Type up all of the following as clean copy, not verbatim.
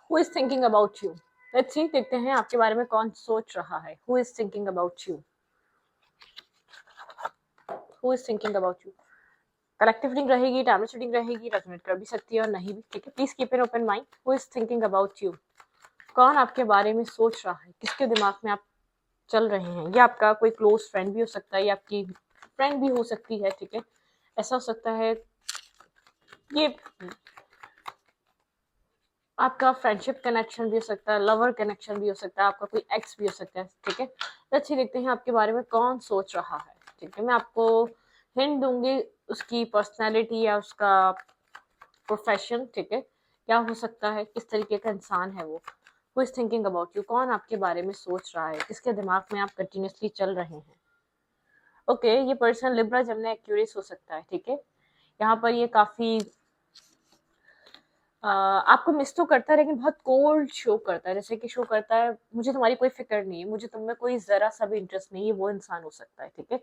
Who is thinking about you? Let's see, देखते हैं आपके बारे में कौन सोच रहा है. Who is thinking about you? Who is thinking about you? Collective reading रहेगी, टैरोट रीडिंग रहेगी, रेजोनेट कर भी सकती है और नहीं भी, ठीक है. Please keep an open mind. Who is thinking about you? कौन आपके बारे में सोच रहा है? किसके दिमाग में आप चल रहे हैं? ये आपका कोई क्लोज फ्रेंड भी हो सकता है, या आपकी फ्रेंड भी हो सकती है, ठीक है. ऐसा हो सकता है ये आपका फ्रेंडशिप कनेक्शन भी हो सकता है, लवर कनेक्शन भी हो सकता है, आपका कोई एक्स भी हो सकता है, ठीक है. तो अच्छी देखते हैं आपके बारे में कौन सोच रहा है, ठीक है. मैं आपको हिंट दूंगी उसकी पर्सनैलिटी या उसका प्रोफेशन, ठीक है. क्या हो सकता है, किस तरीके का इंसान है वो. Who is thinking about you? कौन आपके बारे में सोच रहा है? किसके दिमाग में आप कंटिन्यूसली चल रहे हैं? ओके, ये पर्सन लिब्रा जेमिनी एक्यूरियस हो सकता है, ठीक है. यहाँ पर ये काफी आपको मिस तो करता है, लेकिन बहुत कोल्ड शो करता है, जैसे कि शो करता है मुझे तुम्हारी कोई फिक्र नहीं है, मुझे तुम में कोई जरा सा भी इंटरेस्ट नहीं है. वो इंसान हो सकता है, ठीक है,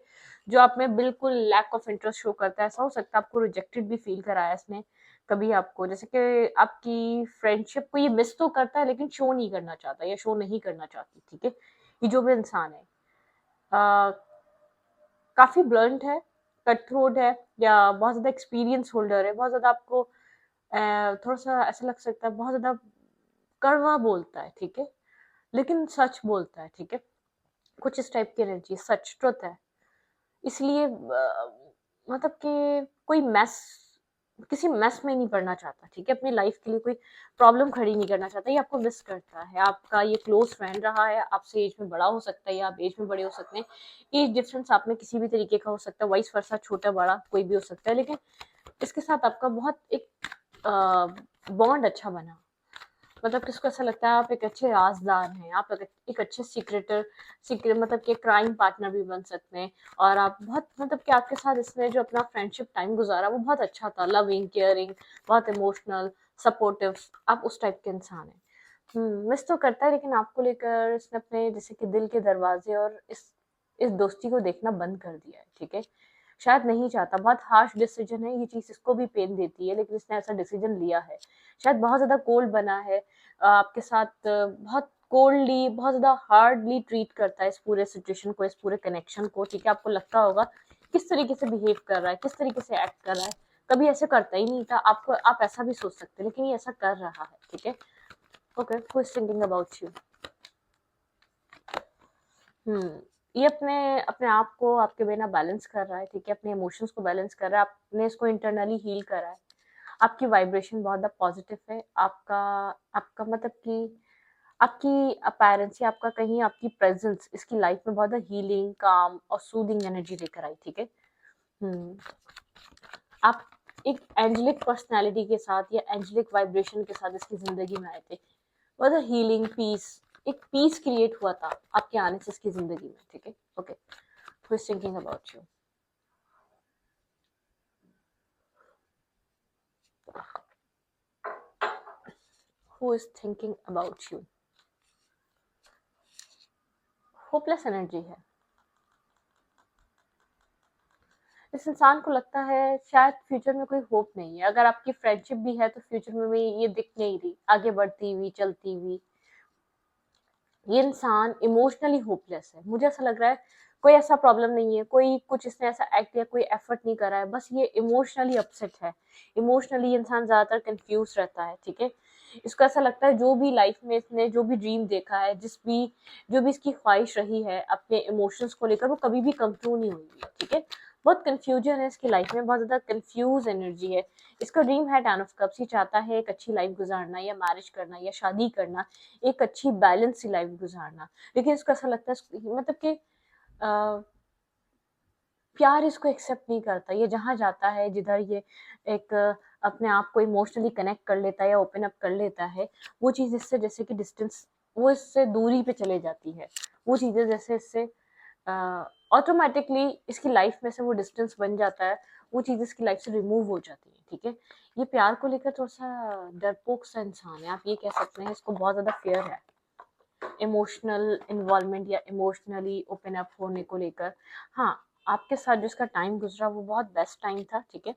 जो आप में बिल्कुल लैक ऑफ इंटरेस्ट शो करता है. ऐसा हो सकता है आपको रिजेक्टेड भी फील कराया इसने कभी आपको, जैसे कि आपकी फ्रेंडशिप को ये मिस तो करता है लेकिन शो नहीं करना चाहता या शो नहीं करना चाहती, ठीक है. ये जो भी इंसान है काफी ब्लंट है, कट थ्रोट है, या बहुत ज्यादा एक्सपीरियंस होल्डर है. बहुत ज्यादा आपको थोड़ा सा ऐसा लग सकता है, बहुत ज्यादा कड़वा बोलता है, ठीक है, लेकिन सच बोलता है, ठीक है. कुछ इस टाइप की एनर्जी, सच ट्रुथ है. इसलिए मतलब कि कोई मैस किसी मैस में नहीं पड़ना चाहता, ठीक है. अपनी लाइफ के लिए कोई प्रॉब्लम खड़ी नहीं करना चाहता. ये आपको मिस करता है. आपका ये क्लोज फ्रेंड रहा है, आपसे एज में बड़ा हो सकता है या आप एज में बड़े हो सकते हैं. एज डिफरेंस आप में किसी भी तरीके का हो सकता है, वाइस वर्सा, छोटा बड़ा कोई भी हो सकता है, लेकिन इसके साथ आपका बहुत एक बॉन्ड अच्छा बना. मतलब किसको ऐसा लगता है आप एक अच्छे राजदार हैं, आप एक अच्छे सीक्रेट मतलब कि क्राइम पार्टनर भी बन सकते हैं. और आप बहुत मतलब कि आपके साथ इसने जो अपना फ्रेंडशिप टाइम गुजारा वो बहुत अच्छा था, लविंग, केयरिंग, बहुत इमोशनल, सपोर्टिव. आप उस टाइप के इंसान हैं. मिस तो करता है, लेकिन आपको लेकर इसने अपने जैसे कि दिल के दरवाजे और इस दोस्ती को देखना बंद कर दिया है, ठीक है. शायद नहीं चाहता, बहुत हार्श डिसीजन है, ये चीज इसको भी पेन देती है, लेकिन इसने ऐसा डिसीजन लिया है. शायद बहुत ज्यादा कोल्ड बना है आपके साथ, बहुत कोल्डली, बहुत ज्यादा हार्डली ट्रीट करता है इस पूरे सिचुएशन को, इस पूरे कनेक्शन को, ठीक है. आपको लगता होगा किस तरीके से बिहेव कर रहा है, किस तरीके से एक्ट कर रहा है. कभी ऐसे करता ही नहीं था. आपको आप ऐसा भी सोच सकते हैं, लेकिन ये ऐसा कर रहा है, ठीक है. Okay, who is thinking about you? ये अपने अपने आप को आपके बिना बैलेंस कर रहा है, ठीक है. अपने इमोशंस को बैलेंस कर रहा है, आपने इसको इंटरनली हील करा है. आपकी वाइब्रेशन बहुत ज़्यादा पॉजिटिव है. आपका आपका मतलब कि आपकी अपैरेंसी, आपका कहीं आपकी प्रेजेंस इसकी लाइफ में बहुत ज़्यादा हीलिंग, काम और सूदिंग एनर्जी लेकर आई, ठीक है. हम्म आप एक एंजेलिक पर्सनालिटी के साथ या एंजेलिक वाइब्रेशन के साथ इसकी जिंदगी में आए थे. बहुत हीलिंग, पीस, एक पीस क्रिएट हुआ था आपके आने से इसकी जिंदगी में, ठीक है. Okay, who is thinking about you? Who is thinking about you? Hopeless energy है. इस इंसान को लगता है शायद फ्यूचर में कोई होप नहीं है. अगर आपकी फ्रेंडशिप भी है तो फ्यूचर में भी ये दिख नहीं रही आगे बढ़ती हुई, चलती हुई. ये इंसान इमोशनली होपलेस है. मुझे ऐसा लग रहा है कोई ऐसा प्रॉब्लम नहीं है, कोई कुछ इसने ऐसा एक्ट या कोई एफर्ट नहीं करा है, बस ये इमोशनली अपसेट है. इमोशनली इंसान ज्यादातर कंफ्यूज रहता है, ठीक है. इसको ऐसा लगता है जो भी लाइफ में इसने जो भी ड्रीम देखा है, जो भी इसकी ख्वाहिश रही है अपने इमोशंस को लेकर, वो कभी भी कम ट्रू नहीं हुई है, ठीक है. बहुत कंफ्यूजन है इसकी लाइफ में, बहुत ज्यादा कंफ्यूज एनर्जी है. इसका ड्रीम है टेन ऑफ कप्स. ये चाहता है एक अच्छी लाइफ गुजारना, या मैरिज करना, या शादी करना, एक अच्छी बैलेंस सी लाइफ गुजारना. लेकिन इसको ऐसा लगता है मतलब कि प्यार इसको एक्सेप्ट नहीं करता. ये जहाँ जाता है, जिधर ये एक अपने आप को इमोशनली कनेक्ट कर लेता है या ओपन अप कर लेता है, वो चीज़ इससे जैसे कि डिस्टेंस, वो इससे दूरी पे चले जाती है. वो चीज़ें जैसे इससे ऑटोमेटिकली इसकी लाइफ में से वो डिस्टेंस बन जाता है, वो चीज़ इसकी लाइफ से रिमूव हो जाती है, ठीक है. ये प्यार को लेकर थोड़ा सा डरपोक सा इंसान है, आप ये कह सकते हैं. इसको बहुत ज़्यादा फियर है इमोशनल इन्वॉल्वमेंट या इमोशनली ओपन अप होने को लेकर. हाँ, आपके साथ जो इसका टाइम गुजरा वो बहुत बेस्ट टाइम था, ठीक है।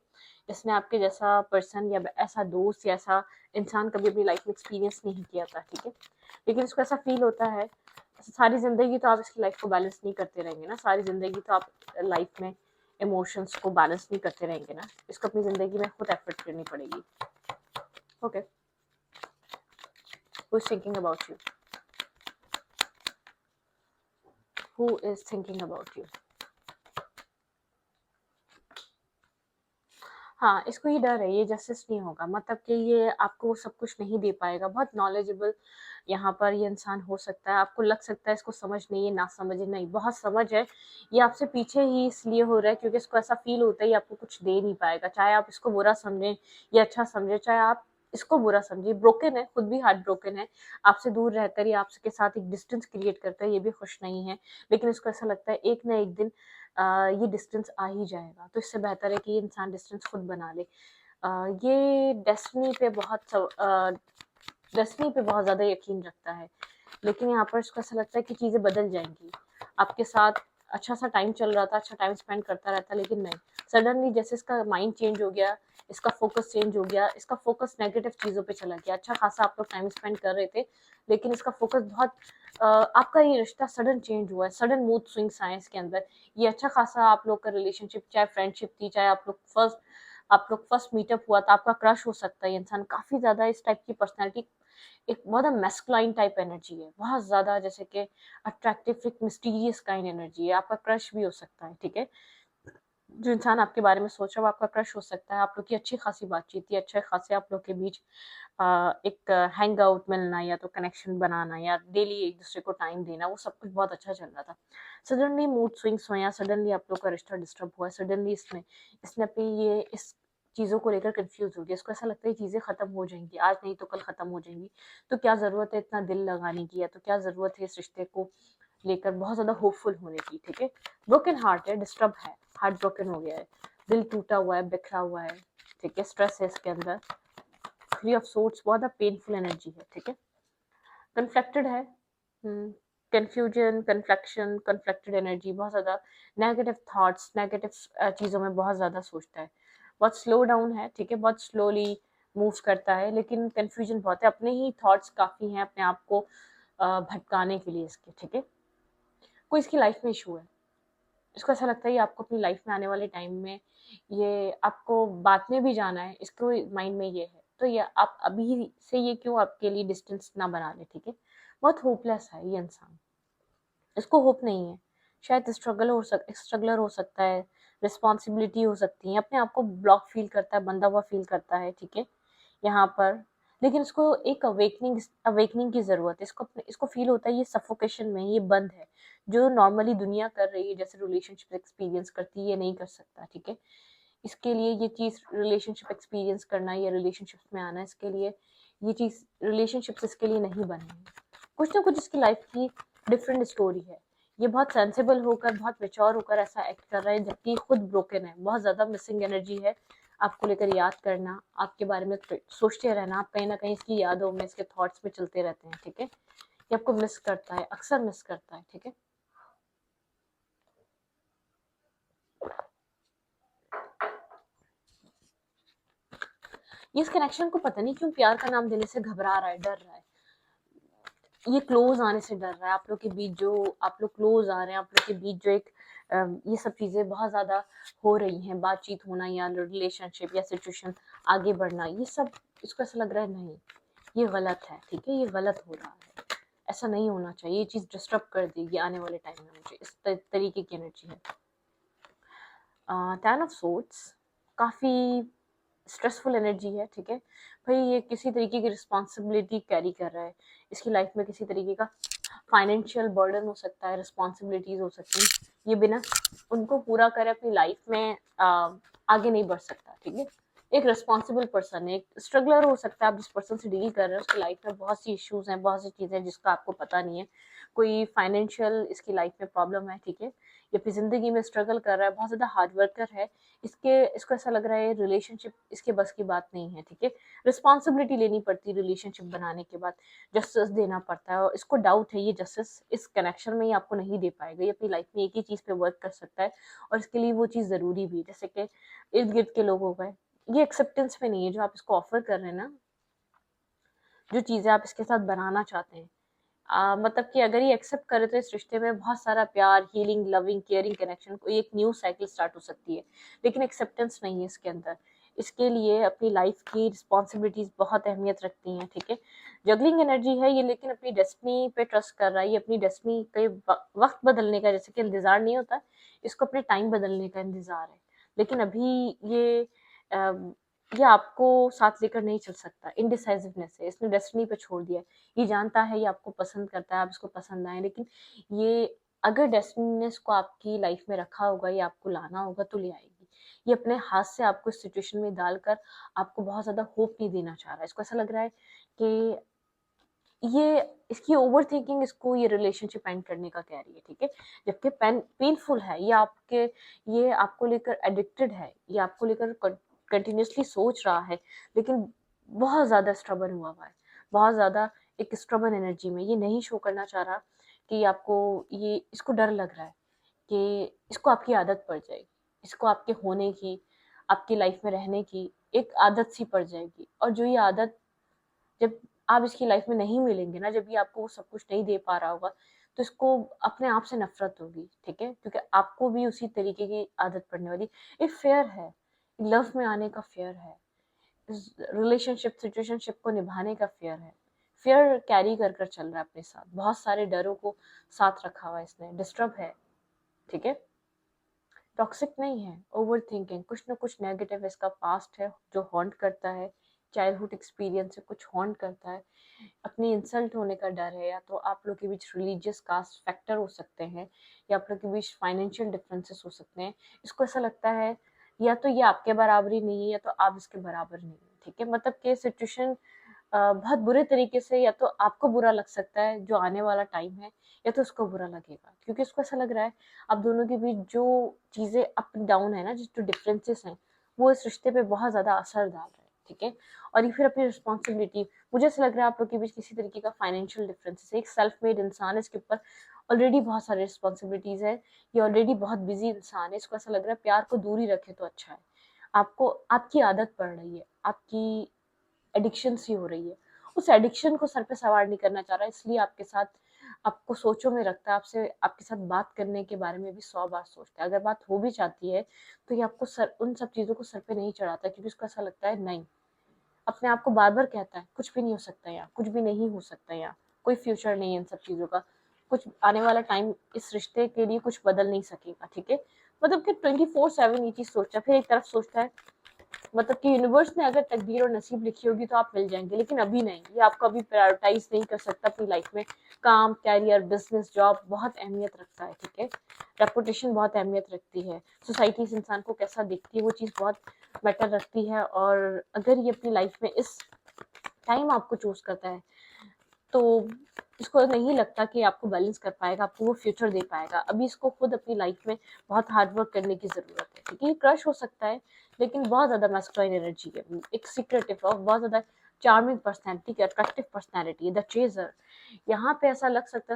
इसने आपके जैसा पर्सन या ऐसा दोस्त या ऐसा इंसान कभी अपनी लाइफ में एक्सपीरियंस नहीं किया था, ठीक है। लेकिन इसको ऐसा फील होता है, सारी ज़िंदगी तो आप इसकी लाइफ को बैलेंस नहीं करते रहेंगे ना, सारी ज़िंदगी तो आप लाइफ में इमोशंस को बैलेंस नहीं करते रहेंगे ना, इसको अपनी ज़िंदगी में खुद एफर्ट करनी पड़ेगी। Okay, who is thinking about you? Who is thinking about you? हाँ, इसको ये डर है, ये जस्टिस नहीं होगा, मतलब कि ये आपको वो सब कुछ नहीं दे पाएगा। बहुत नॉलेजेबल यहाँ पर ये इंसान हो सकता है, आपको लग सकता है इसको समझ नहीं है, ना समझ है, नहीं, बहुत समझ है। ये आपसे पीछे ही इसलिए हो रहा है क्योंकि इसको ऐसा फ़ील होता है ये आपको कुछ दे नहीं पाएगा, चाहे आप इसको बुरा समझें या अच्छा समझें, चाहे आप इसको बुरा समझिए। ब्रोकन है, खुद भी हार्ट ब्रोकन है, आपसे दूर रहकर ये आपके साथ एक डिस्टेंस क्रिएट करता है, ये भी खुश नहीं है। लेकिन इसको ऐसा लगता है एक ना एक दिन ये डिस्टेंस आ ही जाएगा, तो इससे बेहतर है कि ये इंसान डिस्टेंस खुद बना ले। ये डेस्टिनी पे बहुत ज़्यादा यकीन रखता है, लेकिन यहाँ पर इसको ऐसा लगता है कि चीज़ें बदल जाएंगी। आपके साथ अच्छा सा टाइम चल रहा था, अच्छा टाइम स्पेंड करता रहता, लेकिन नहीं, सडनली जैसे इसका माइंड चेंज हो गया, इसका फोकस चेंज हो गया, इसका फोकस नेगेटिव चीज़ों पे चला गया। अच्छा खासा आप लोग टाइम स्पेंड कर रहे थे, लेकिन इसका फोकस बहुत आपका ये रिश्ता सडन चेंज हुआ है, सडन मूड स्विंग्स आए इसके अंदर। ये अच्छा खासा आप लोग का रिलेशनशिप, चाहे फ्रेंडशिप थी, चाहे आप लोग फर्स्ट मीटअप हुआ था, आपका क्रश हो सकता है ये इंसान। काफ़ी ज़्यादा इस टाइप की पर्सनैलिटी एक बहुत मैस्कुलाइन टाइप एनर्जी है, बहुत ज़्यादा जैसे कि अट्रैक्टिव, एक मिस्टीरियस काइंड एनर्जी है, आपका क्रश भी हो सकता है, ठीक है। जो इंसान आपके बारे में सोच रहा है वो आपका क्रश हो सकता है, आप लोग की अच्छी खासी बातचीत थी, अच्छे खासे आप लोग के बीच एक हैंग आउट मिलना या तो कनेक्शन बनाना या डेली एक दूसरे को टाइम देना, वो सब कुछ बहुत अच्छा चल रहा था। सडनली मूड स्विंग्स हुए या सडनली आप लोग का रिश्ता डिस्टर्ब हुआ, सडनली इसने इसने अपनी ये इस चीज़ों को लेकर कंफ्यूज हो गया, इसको ऐसा लगता है चीज़ें खत्म हो जाएंगी, आज नहीं तो कल खत्म हो जाएंगी, तो क्या ज़रूरत है इतना दिल लगाने की, या तो क्या ज़रूरत है इस रिश्ते को लेकर बहुत ज़्यादा होपफुल होने की, ठीक है। ब्रोकन हार्ट है, डिस्टर्ब है, हार्ट ब्रोकन हो गया है, दिल टूटा हुआ है, बिखरा हुआ है, ठीक है, स्ट्रेस है इसके अंदर। थ्री ऑफ सोर्ड्स बहुत पेनफुल एनर्जी है, ठीक है। कन्फ्लेक्टेड है, कंफ्यूजन, कन्फ्लेक्शन, कन्फ्लेक्टेड एनर्जी, बहुत ज़्यादा नेगेटिव थॉट्स, नेगेटिव चीज़ों में बहुत ज़्यादा सोचता है, बहुत स्लो डाउन है, ठीक है, बहुत स्लोली मूव करता है, लेकिन कन्फ्यूजन बहुत है, अपने ही थॉट्स काफ़ी हैं अपने आप को भटकाने के लिए इसके, ठीक है। कोई इसकी लाइफ में इशू है, इसको ऐसा लगता है ये आपको अपनी लाइफ में आने वाले टाइम में ये आपको बाद में भी जाना है, इसको माइंड में ये है, तो ये आप अभी से ये क्यों आपके लिए डिस्टेंस ना बना ले, ठीक है। बहुत होपलेस है ये इंसान, इसको होप नहीं है, शायद स्ट्रगलर हो सकता है, रिस्पॉन्सिबिलिटी हो सकती है, अपने आप को ब्लॉक फील करता है, बंधा हुआ फील करता है, ठीक है, यहाँ पर। लेकिन इसको एक अवेकनिंग की ज़रूरत है, इसको फील होता है ये सफोकेशन में, ये बंद है, जो नॉर्मली दुनिया कर रही है, जैसे रिलेशनशिप एक्सपीरियंस करती है, ये नहीं कर सकता, ठीक है। इसके लिए ये चीज़ रिलेशनशिप एक्सपीरियंस करना या रिलेशनशिप्स में आना, इसके लिए ये चीज़ रिलेशनशिप्स इसके लिए नहीं बने हैं। कुछ ना कुछ इसकी लाइफ की डिफरेंट स्टोरी है, ये बहुत सेंसिबल होकर, बहुत मेच्योर होकर ऐसा एक्ट कर रहा है, जबकि खुद ब्रोकन है, बहुत ज़्यादा मिसिंग एनर्जी है, आपको लेकर याद करना, आपके बारे में सोचते रहना, आप कहीं ना कहीं इसकी यादों में, इसके थॉट्स में चलते रहते हैं, ठीक है। ये आपको मिस करता है, अक्सर मिस करता है, ठीक है। ये इस कनेक्शन को पता नहीं क्यों प्यार का नाम देने से घबरा रहा है, डर रहा है, ये क्लोज आने से डर रहा है, आप लोग के बीच जो आप लोग क्लोज आ रहे हैं, आप लोग के बीच जो एक ये सब चीज़ें बहुत ज़्यादा हो रही हैं, बातचीत होना या रिलेशनशिप या सिचुएशन आगे बढ़ना, ये सब इसको ऐसा लग रहा है नहीं, ये गलत है, ठीक है, ये गलत हो रहा है, ऐसा नहीं होना चाहिए, ये चीज़ डिस्टर्ब कर देगी आने वाले टाइम में मुझे, इस तरीके की एनर्जी है। टेन ऑफ सोर्ड्स काफ़ी स्ट्रेसफुल एनर्जी है, ठीक है। भाई ये किसी तरीके की रिस्पॉन्सिबिलिटी कैरी कर रहा है, इसकी लाइफ में किसी तरीके का फाइनेंशियल बर्डन हो सकता है, रिस्पॉन्सिबिलिटीज हो सकती हैं, ये बिना उनको पूरा करे अपनी लाइफ में आगे नहीं बढ़ सकता, ठीक है। एक रिस्पॉन्सिबल पर्सन है, एक स्ट्रगलर हो सकता है। आप जिस पर्सन से डील कर रहे हैं उसकी लाइफ में बहुत सी इश्यूज हैं, बहुत सी चीज़ें हैं जिसका आपको पता नहीं है। कोई फाइनेंशियल इसकी लाइफ में प्रॉब्लम है, ठीक है, या अपनी ज़िंदगी में स्ट्रगल कर रहा है, बहुत ज़्यादा हार्ड वर्कर है। इसको ऐसा लग रहा है रिलेशनशिप इसके बस की बात नहीं है, ठीक है। रिस्पॉन्सिबिलिटी लेनी पड़ती है रिलेशनशिप बनाने के बाद, जस्टिस देना पड़ता है, और इसको डाउट है ये जस्टिस इस कनेक्शन में ही आपको नहीं दे पाएगा। ये अपनी लाइफ में एक ही चीज़ पे वर्क कर सकता है, और इसके लिए वो चीज़ ज़रूरी भी है। जैसे कि इर्द गिर्द के लोग हो गए, ये एक्सेप्टेंस में नहीं है जो आप इसको ऑफर कर रहे हैं ना, जो चीज़ें आप इसके साथ बनाना चाहते हैं। मतलब कि अगर ये एक्सेप्ट करे तो इस रिश्ते में बहुत सारा प्यार, हीलिंग, लविंग, केयरिंग कनेक्शन, कोई एक न्यू साइकिल स्टार्ट हो सकती है। लेकिन एक्सेप्टेंस नहीं है इसके अंदर। इसके लिए अपनी लाइफ की रिस्पॉन्सिबिलिटीज बहुत अहमियत रखती हैं, ठीक है। जगलिंग एनर्जी है ये, लेकिन अपनी डेस्टिनी पे ट्रस्ट कर रहा है। ये अपनी डेस्टिनी के वक्त बदलने का जैसे कि इंतजार नहीं होता, इसको अपने टाइम बदलने का इंतजार है। लेकिन अभी ये आपको साथ लेकर नहीं चल सकता। इनडिसाइसिवनेस है, इसने डेस्टिनी पे छोड़ दिया है। ये जानता है ये आपको पसंद करता है, आप इसको पसंद आए, लेकिन ये अगर डेस्टिनीनेस को आपकी लाइफ में रखा होगा, ये आपको लाना होगा तो ले आएगी। ये अपने हाथ से आपको इस सिचुएशन में डालकर आपको बहुत ज़्यादा होप नहीं देना चाह रहा है। इसको ऐसा लग रहा है कि ये इसकी ओवर थिंकिंग इसको ये रिलेशनशिप एंड करने का कह रही है, ठीक है। जबकि पेनफुल है ये आपको लेकर एडिक्टेड है, ये आपको लेकर कंटिन्यूसली सोच रहा है, लेकिन बहुत ज़्यादा स्ट्रबन हुआ है, बहुत ज़्यादा एक स्ट्रबन एनर्जी में। ये नहीं शो करना चाह रहा कि आपको ये इसको डर लग रहा है कि इसको आपकी आदत पड़ जाएगी, इसको आपके होने की, आपकी लाइफ में रहने की एक आदत सी पड़ जाएगी। और जो ये आदत जब आप इसकी लाइफ में नहीं मिलेंगे ना, जब ये आपको वो सब कुछ नहीं दे पा रहा होगा, तो इसको अपने आप से नफरत होगी, ठीक है, क्योंकि आपको भी उसी तरीके की आदत पड़ने वाली। एक फेयर है, लव में आने का फेयर है, रिलेशनशिप सिचुएशनशिप को निभाने का फेयर है। फेयर कैरी कर कर चल रहा है अपने साथ, बहुत सारे डरों को साथ रखा हुआ है इसने, डिस्टर्ब है, ठीक है। टॉक्सिक नहीं है, ओवर थिंकिंग, कुछ ना कुछ नेगेटिव इसका पास्ट है जो हॉन्ट करता है, चाइल्डहुड एक्सपीरियंस से कुछ हॉन्ट करता है। अपनी इंसल्ट होने का डर है, या तो आप लोग के बीच रिलीजियस कास्ट फैक्टर हो सकते हैं, या आप लोग के बीच फाइनेंशियल डिफरेंसेस हो सकते हैं। इसको ऐसा लगता है या तो ये आपके बराबरी नहीं है, या तो आप इसके बराबर नहीं है, ठीक है। मतलब कि सिचुएशन बहुत बुरे तरीके से या तो आपको बुरा लग सकता है जो आने वाला टाइम है, या तो उसको बुरा लगेगा, क्योंकि उसको ऐसा लग रहा है आप दोनों के बीच जो चीज़ें अप डाउन है ना, जो डिफरेंसेस हैं, वो इस रिश्ते पे बहुत ज़्यादा असर डाल रहे हैं, ठीक है। और ये फिर अपनी रिस्पॉन्सिबिलिटी, मुझे ऐसा लग रहा है आप लोग के बीच किसी तरीके का फाइनेंशियल डिफरेंसेस है। एक सेल्फ मेड इंसान है, इसके ऊपर ऑलरेडी बहुत सारी रिस्पॉन्सिबिलिटीज है, ये ऑलरेडी बहुत बिजी इंसान है। इसको ऐसा लग रहा है प्यार को दूर ही रखे तो अच्छा है। आपको आपकी आदत पड़ रही है, आपकी एडिक्शन सी हो रही है, उस एडिक्शन को सर पे सवार नहीं करना चाह रहा, इसलिए आपके साथ आपको सोचों में रखता है, आपसे आपके साथ बात करने के बारे में भी 100 बार सोचता है। अगर बात हो भी चाहती है तो ये आपको सर उन सब चीज़ों को सर पे नहीं चढ़ाता, क्योंकि उसको ऐसा लगता है नहीं, अपने आप को बार बार कहता है कुछ भी नहीं हो सकता यहाँ, कुछ भी नहीं हो सकता यहाँ, कोई फ्यूचर नहीं है इन सब चीज़ों का, कुछ आने वाला टाइम इस रिश्ते के लिए कुछ बदल नहीं सकेगा, ठीक है। मतलब कि 24/7 ये चीज़ सोचता है। फिर एक तरफ सोचता है मतलब कि यूनिवर्स ने अगर तकदीर और नसीब लिखी होगी तो आप मिल जाएंगे, लेकिन अभी नहीं, ये आपको अभी प्रायोरिटाइज नहीं कर सकता अपनी लाइफ में। काम, कैरियर, बिजनेस, जॉब बहुत अहमियत रखता है, ठीक है। रेपुटेशन बहुत अहमियत रखती है, सोसाइटी इस इंसान को कैसा दिखती है वो चीज़ बहुत मैटर रखती है। और अगर ये अपनी लाइफ में इस टाइम आपको चूज करता है तो इसको नहीं लगता कि आपको बैलेंस कर पाएगा, आपको वो फ्यूचर दे पाएगा। अभी इसको खुद अपनी लाइफ में बहुत हार्ड वर्क करने की ज़रूरत है, ठीक है। ये क्रश हो सकता है, लेकिन बहुत ज़्यादा मैस्कुलाइन एनर्जी है, एक सीक्रेटिव और बहुत ज़्यादा charming personality, attractive personality, the chaser. यहाँ पे ऐसा लग सकता है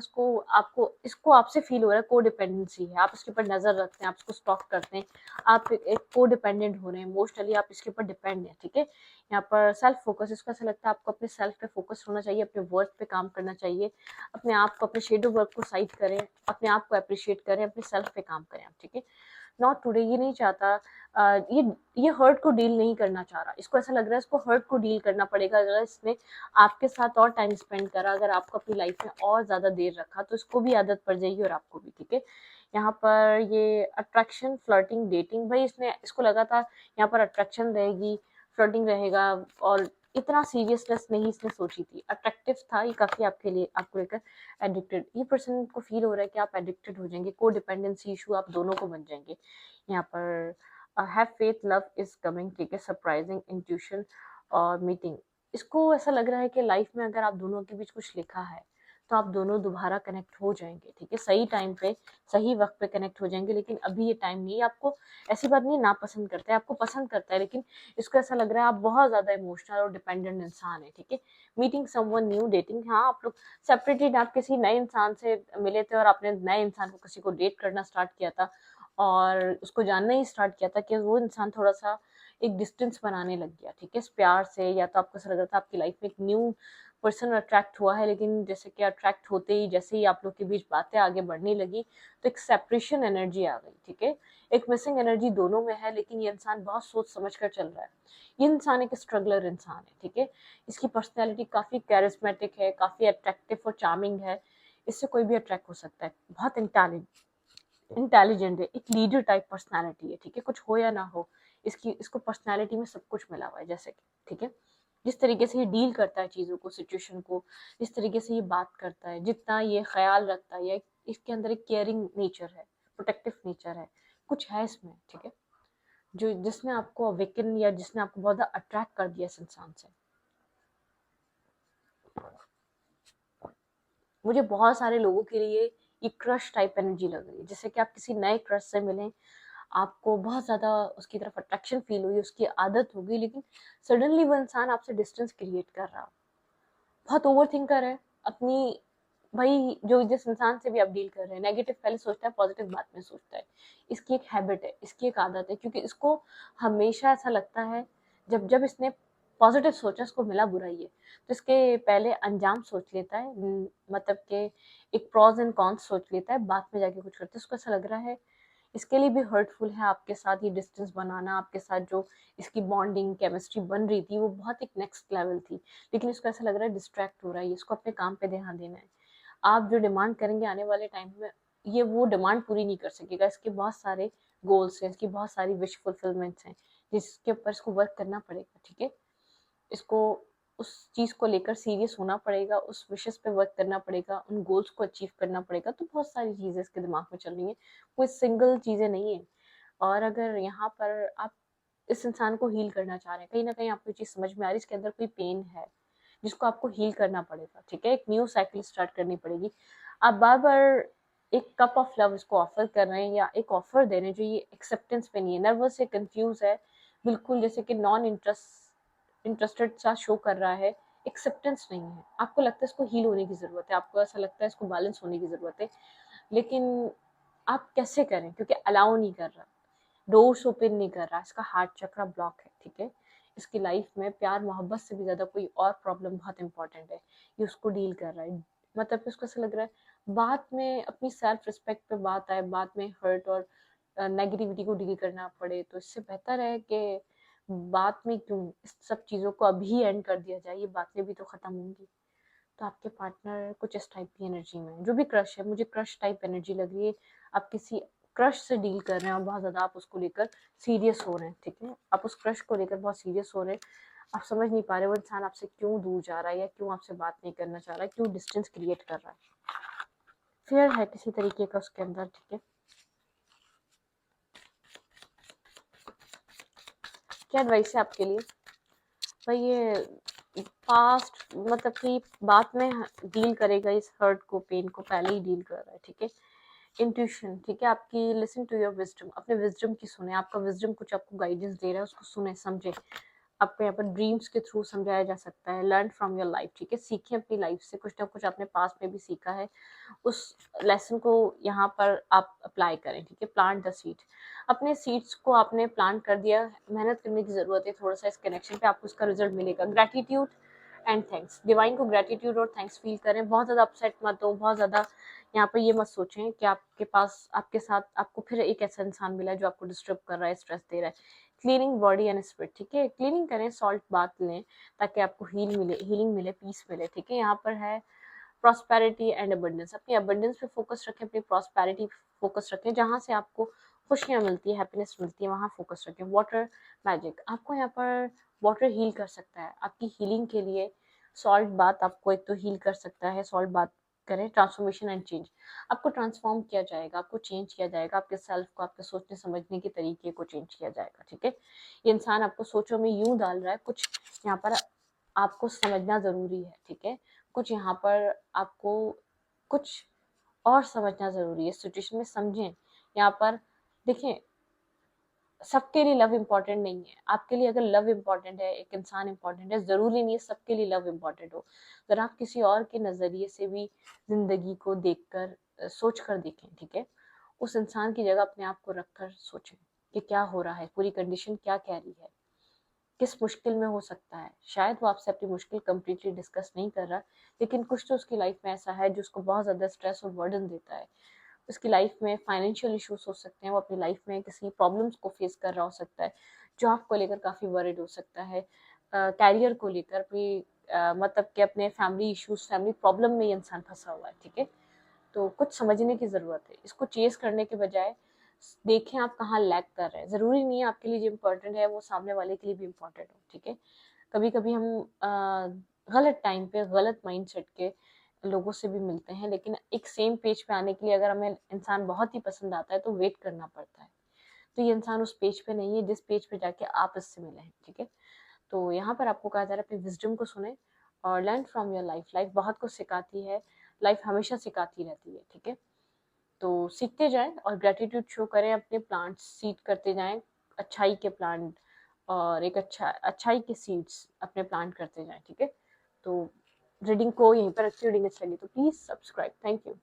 इसको आपसे फील हो रहा है को डिपेंडेंसी है, आप इसके ऊपर नज़र रखते हैं, आप इसको स्टॉक करते हैं, आप एक को डिपेंडेंट हो रहे हैं इमोशनली, आप इसके ऊपर डिपेंड है, ठीक है। यहाँ पर सेल्फ फोकस, इसको ऐसा लगता है आपको अपने सेल्फ पे फोकस होना चाहिए, अपने वर्क पे काम करना चाहिए, अपने आप को, अपने शेडो वर्क को साइड करें, अपने आप को अप्रिशिएट करें, अपने सेल्फ पे काम करें आप, ठीक है। नॉट टुडे, ये नहीं चाहता ये हर्ट को डील नहीं करना चाह रहा। इसको ऐसा लग रहा है इसको हर्ट को डील करना पड़ेगा। अगर इसने आपके साथ और टाइम स्पेंड करा, अगर आपको अपनी लाइफ में और ज़्यादा देर रखा, तो इसको भी आदत पड़ जाएगी और आपको भी, ठीक है। यहाँ पर ये अट्रैक्शन, फ्लर्टिंग, डेटिंग, भाई इसको लगा था यहाँ पर अट्रैक्शन रहेगी, फ्लर्टिंग रहेगा, और इतना सीरियसनेस नहीं इसने सोची थी। अट्रैक्टिव था ये काफ़ी आपके लिए, आपको लेकर एडिक्टेड, ये पर्सन को फील हो रहा है कि आप एडिक्टेड हो जाएंगे, को डिपेंडेंसी इशू आप दोनों को बन जाएंगे। यहाँ पर have faith, love is coming, ठीक है, सरप्राइजिंग, इंट्यूशन और मीटिंग। इसको ऐसा लग रहा है कि लाइफ में अगर आप दोनों के बीच कुछ लिखा है तो आप दोनों दोबारा कनेक्ट हो जाएंगे, ठीक है, सही टाइम पे सही वक्त पे कनेक्ट हो जाएंगे। लेकिन अभी ये टाइम नहीं है। आपको ऐसी बात नहीं ना पसंद करता है, आपको पसंद करता है, लेकिन इसको ऐसा लग रहा है आप बहुत ज्यादा इमोशनल और डिपेंडेंट इंसान है, ठीक है। मीटिंग समवन न्यू, डेटिंग, हाँ आप लोग सेपरेटेड, आप किसी नए इंसान से मिले थे और आपने नए इंसान को किसी को डेट करना स्टार्ट किया था और उसको जानना ही स्टार्ट किया था कि वो इंसान थोड़ा सा एक डिस्टेंस बनाने लग गया, ठीक है, इस प्यार से, या तो आपको ऐसा लग रहा था आपकी लाइफ में एक न्यू पर्सन अट्रैक्ट हुआ है, लेकिन जैसे कि अट्रैक्ट होते ही जैसे ही आप लोग के बीच बातें आगे बढ़ने लगी तो एक सेपरेशन एनर्जी आ गई, ठीक है, एक मिसिंग एनर्जी दोनों में है। लेकिन ये इंसान बहुत सोच समझ कर चल रहा है। ये इंसान एक स्ट्रगलर इंसान है, ठीक है, इसकी पर्सनैलिटी काफी कैरिस्मेटिक है, काफी अट्रैक्टिव और चार्मिंग है, इससे कोई भी अट्रैक्ट हो सकता है, बहुत इंटेलिजेंट है, एक लीडर टाइप पर्सनालिटी है, ठीक है, कुछ हो या ना हो इसको पर्सनालिटी में सब कुछ मिला हुआ है, जैसे कि, ठीक है, जिस तरीके से ये डील करता है चीज़ों को, सिचुएशन को, जिस तरीके से ये बात करता है, जितना ये ख्याल रखता है, या इसके अंदर एक केयरिंग नेचर है, प्रोटेक्टिव नेचर है, कुछ है इसमें, ठीक है, जो जिसने आपको अवेकन या जिसने आपको बहुत ज़्यादा अट्रैक्ट कर दिया इस इंसान से। मुझे बहुत सारे लोगों के लिए ये क्रश टाइप एनर्जी लग रही है, जैसे कि आप किसी नए क्रश से मिलें, आपको बहुत ज़्यादा उसकी तरफ अट्रैक्शन फील हुई, उसकी आदत हो गई, लेकिन सडनली वो इंसान आपसे डिस्टेंस क्रिएट कर रहा हो, बहुत ओवर थिंकर है अपनी, भाई जो जिस इंसान से भी आप डील कर रहे हैं, नेगेटिव पहले सोचता है, पॉजिटिव बाद में सोचता है, इसकी एक हैबिट है, इसकी एक आदत है, क्योंकि इसको हमेशा ऐसा लगता है जब जब इसने पॉजिटिव सोचा इसको मिला बुरा ही है, तो इसके पहले अंजाम सोच लेता है, मतलब कि एक प्रॉज एंड कॉन्स सोच लेता है, बाद में जाके कुछ करता है। इसको ऐसा लग रहा है इसके लिए भी हर्टफुल है आपके साथ ये डिस्टेंस बनाना, आपके साथ जो इसकी बॉन्डिंग केमिस्ट्री बन रही थी वो बहुत एक नेक्स्ट लेवल थी, लेकिन इसको ऐसा लग रहा है डिस्ट्रैक्ट हो रहा है, इसको अपने काम पे ध्यान देना है। आप जो डिमांड करेंगे आने वाले टाइम में, ये वो डिमांड पूरी नहीं कर सकेगा, इसके बहुत सारे गोल्स हैं, इसकी बहुत सारी विश फुलफिलमेंट्स हैं, जिसके ऊपर इसको वर्क करना पड़ेगा, ठीक है, इसको उस चीज़ को लेकर सीरियस होना पड़ेगा, उस विशेस पे वर्क करना पड़ेगा, उन गोल्स को अचीव करना पड़ेगा। तो बहुत सारी चीज़ें इसके दिमाग में चल रही हैं, कोई सिंगल चीज़ें नहीं है। और अगर यहाँ पर आप इस इंसान को हील करना चाह रहे हैं, कहीं ना कहीं आपको ये चीज़ समझ में आ रही है, इसके अंदर कोई पेन है जिसको आपको हील करना पड़ेगा, ठीक है, एक न्यू साइकिल स्टार्ट करनी पड़ेगी। आप बार बार एक कप ऑफ लव इसको ऑफर कर रहे हैं या एक ऑफर दे रहे हैं जो ये एक्सेप्टेंस पे नहीं है, नर्वस है, कंफ्यूज है, बिल्कुल जैसे कि नॉन इंटरेस्टेड सा शो कर रहा है, एक्सेप्टेंस नहीं है, आपको लगता है इसको हील होने की जरूरत है, आपको ऐसा लगता है इसको बैलेंस होने की जरूरत है, लेकिन आप कैसे करें, क्योंकि अलाउ नहीं कर रहा, डोर्स ओपन नहीं कर रहा, इसका हार्ट चक्रा ब्लॉक है, ठीक है, इसकी लाइफ में प्यार मोहब्बत से भी ज्यादा कोई और प्रॉब्लम बहुत इंपॉर्टेंट है, ये उसको डील कर रहा है, मतलब कि उसको ऐसा लग रहा है बात में अपनी सेल्फ रिस्पेक्ट पे बात आए, बात में हर्ट और नेगेटिविटी को डील करना पड़े, तो इससे बेहतर है कि बात में क्यों इस सब चीज़ों को अभी एंड कर दिया जाए, ये बातें भी तो खत्म होंगी। तो आपके पार्टनर कुछ इस टाइप की एनर्जी में, जो भी क्रश है, मुझे क्रश टाइप एनर्जी लग रही है, आप किसी क्रश से डील कर रहे हैं और बहुत ज़्यादा आप उसको लेकर सीरियस हो रहे हैं, ठीक है, आप उस क्रश को लेकर बहुत सीरियस हो रहे हैं, आप समझ नहीं पा रहे वो इंसान आपसे क्यों दूर जा रहा है या क्यों आपसे बात नहीं करना चाह रहा है, क्यों डिस्टेंस क्रिएट कर रहा है, फियर है किसी तरीके का उसके अंदर, ठीक है। क्या एडवाइस है आपके लिए भाई, ये पास्ट मतलब कि बाद में डील करेगा इस हर्ट को, पेन को पहले ही डील कर रहा है, ठीक है, इंट्यूशन, ठीक है, आपकी लिसन टू योर विजडम, अपने विजडम की सुने, आपका विजडम कुछ आपको गाइडेंस दे रहा है, उसको सुने समझे, आपको यहाँ पर ड्रीम्स के थ्रू समझाया जा सकता है, लर्न फ्रॉम योर लाइफ, ठीक है, सीखें अपनी लाइफ से, कुछ ना कुछ आपने पास में भी सीखा है, उस लेसन को यहाँ पर आप अप्लाई करें, ठीक है, प्लांट द सीड, अपने सीड्स को आपने प्लांट कर दिया, मेहनत करने की जरूरत है थोड़ा सा इस कनेक्शन पे, आपको उसका रिजल्ट मिलेगा, ग्रेटिट्यूड एंड थैंक्स, डिवाइन को ग्रेटिट्यूड और थैंक्स फील करें, बहुत ज़्यादा अपसेट मत हो, बहुत ज़्यादा यहाँ पर ये मत सोचें कि आपके पास आपके साथ आपको फिर एक ऐसा इंसान मिला है जो आपको डिस्टर्ब कर रहा है, स्ट्रेस दे रहा है, क्लीनिंग बॉडी एंड स्पिरिट, ठीक है, क्लीनिंग करें, सॉल्ट बाथ लें ताकि आपको हीलिंग मिले, पीस मिले, ठीक है, यहाँ पर है प्रॉस्पेरिटी एंड अबंडेंस, अपनी अबंडेंस पे फोकस रखें, अपनी प्रॉस्पेरिटी फोकस रखें, जहाँ से आपको खुशियाँ मिलती है, हैप्पीनेस मिलती है, वहाँ फोकस रखें, वाटर मैजिक, आपको यहाँ पर वाटर हील कर सकता है, आपकी हीलिंग के लिए सॉल्ट बाथ आपको एक तो हील कर सकता है, सॉल्ट बाथ करें ट्रांसफॉर्मेशन एंड चेंज। आपको ट्रांसफॉर्म किया जाएगा, आपको चेंज किया जाएगा, आपके सेल्फ को, आपके सोचने समझने के तरीके को चेंज किया जाएगा, ठीक है। ये इंसान आपको सोचों में यूं डाल रहा है, कुछ यहाँ पर आपको समझना जरूरी है, ठीक है। कुछ यहाँ पर आपको कुछ और समझना जरूरी है, सिचुएशन में समझें। यहाँ पर देखें, सबके लिए लव इम्पोर्टेंट नहीं है। आपके लिए अगर लव इम्पोर्टेंट है, एक इंसान इम्पोर्टेंट है, जरूरी नहीं है सबके लिए लव इम्पोर्टेंट हो। अगर आप किसी और के नजरिए से भी जिंदगी को देखकर सोच कर देखें, ठीक है, उस इंसान की जगह अपने आप को रखकर सोचें कि क्या हो रहा है, पूरी कंडीशन क्या कह रही है, किस मुश्किल में हो सकता है। शायद वो आपसे अपनी मुश्किल कंप्लीटली डिस्कस नहीं कर रहा, लेकिन कुछ तो उसकी लाइफ में ऐसा है जो उसको बहुत ज्यादा स्ट्रेस और बर्डन देता है। उसकी लाइफ में फाइनेंशियल इश्यूज हो सकते हैं, वो अपनी लाइफ में किसी प्रॉब्लम्स को फेस कर रहा हो सकता है, जॉब को लेकर काफ़ी वरिड हो सकता है, कैरियर को लेकर अपनी मतलब कि अपने फैमिली इश्यूज, फैमिली प्रॉब्लम में ये इंसान फंसा हुआ है, ठीक है। तो कुछ समझने की ज़रूरत है। इसको चेस करने के बजाय देखें आप कहाँ लैग कर रहे हैं। ज़रूरी नहीं है आपके लिए जो इम्पोर्टेंट है वो सामने वाले के लिए भी इम्पोर्टेंट हो, ठीक है। कभी कभी हम गलत टाइम पे गलत माइंडसेट के लोगों से भी मिलते हैं, लेकिन एक सेम पेज पे आने के लिए अगर हमें इंसान बहुत ही पसंद आता है तो वेट करना पड़ता है। तो ये इंसान उस पेज पे नहीं है जिस पेज पे जाके आप इससे मिले हैं, ठीक है। तो यहाँ पर आपको कहा जा रहा है अपनी विजडम को सुने और learn from your life. Life बहुत कुछ सिखाती है, लाइफ हमेशा सिखाती रहती है, ठीक है। तो सीखते जाएं और ग्रेटिट्यूड शो करें, अपने प्लांट्स सीड करते जाएं, अच्छाई के प्लांट और एक अच्छाई के सीड्स अपने प्लांट करते जाएं, ठीक है। तो रीडिंग को यहीं पर रखती हूँ। रीडिंग अच्छी लगी तो प्लीज सब्सक्राइब। Thank you.